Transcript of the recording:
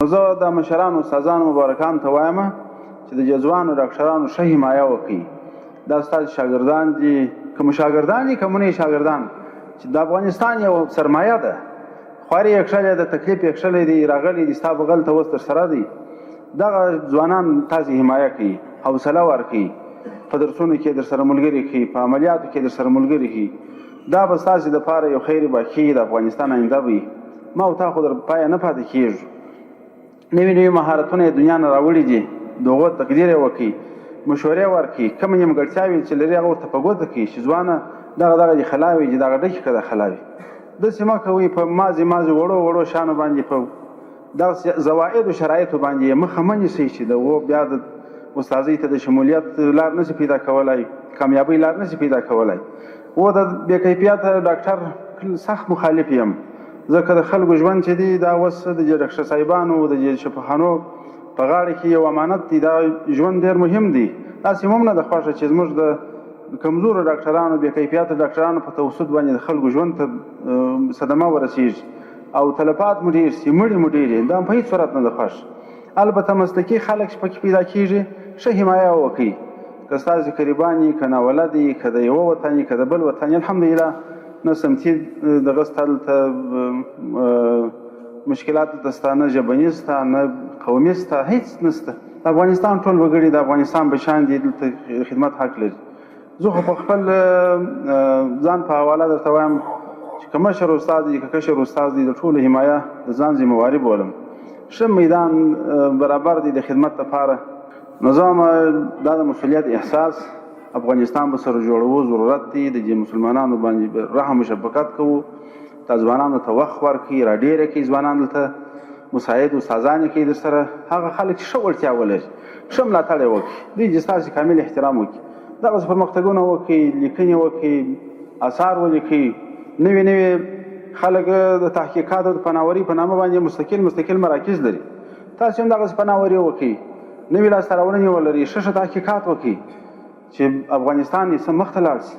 نو زه د مشرانو استادانو مبارکانو ته وایم چې د جزوانو ډاکټرانو ښه حمایه وکړي. دا ستاسو شاګردان دي، که مو شاګردان دي که مو نه شاګردان، چې د افغانستان یو سرمایه ده. خوارې یې کښلې ده، تکلیف یې کښلی دی، راغلی دي ستا بغل ته اوس درسره دی. دغه ځوانان تاسې حمایه کړي، حوصله ورکړي، په درسونو کې درسره ملګري کړي، په عملیاتو کې درسره ملګري کړي. دا به ستاسې دپاره یو خیر باقي د افغانستان آینده وي. ما او تا خو در پایه نه پاتې کېږو. نوي نوي مهارتونه یې دنیا نه راوړي دي، د هغو تقدیر یې وکړي، مشورې ورکړي، کومې نیمګړتیاوې چې لري هغه ورته په ګوته کړي چې ځوانه دغه دې خلاوي چې دغه ډکې که د خلاوي. داسې مه کوئ په مازې وړو شیانو باندې، په دغه زوایدو شرایطو باندې یې مخه مه نیسئ چې د هغو بیا د استاذۍ ته د شمولیت لار نشي پیدا کولی، کامیابۍ لار نشي پیدا کولی. و د بې کیفیته ډاکټر سخت مخالف یم، ځکه د خلکو ژوند چې دی دا اوس د ډاکټر صاحبانو د شفاخانو په غاړه کې یو امانت دی. دا ژوند ډېر مهم دی. داسې هم نه ده خوښه چې زموږ د کمزورو ډاکټرانو، بې کیفیته ډاکټرانو په توسط باندې د خلکو ژوند ته صدمه ورسېږي او تلفات مو ډېر سي، مړي مو ډېر. دا په هېڅ صورت نه ده خوښ. البته مسلکي خلک چې پکې پیدا کېږي، ښه حمایه وکړئ. که ستاسې قریبان یي، که ناولد یي، که د یوه وطن یي، که د بل وطن یي، الحمدلله نه سمتي دغه سته دلته مشکلات دلته سته، نه ژبني سته، نه قومي سته، هېڅ نسته. د افغانستان ټول وګړي د افغانستان بچیان دي، دلته خدمت حق لري. زه خو په خپل ځان په حواله درته وایم چې که مشر استاد دي که کشر استاد دي، د ټولو حمایه د ځان ذمهواري بولم. ښه میدان برابر دی د خدمت لپاره. نو زه دا د مسؤلیت احساس افغانستان به سره جوړو ضرورت دی. د مسلمانانو باندې رحم و شفقت کوو، دا ځوانانو ته وخت ورکړي، راډېره کړي ځوانان دلته، مساعد استادان یې کوي درسره. هغه خلک چې ښه وړتیا ولري ښه ملاتړ یې وکړي، دوی چې ستاسې کامل احترام وکړي، دغسې پرمختګونه وکړي، لیکنې وکړي، اثار ولیکئ. نوي نوي خلک د تحقیقاتو د پناوري په نامه باندې مستقل مراکز لري. تاسې هم دغسې پناوري وکړئ، نوي لاسته راوړنې ولرئ، ښه تحقیقات وکړئ چې افغانستان یې څه مخته لاړ شي.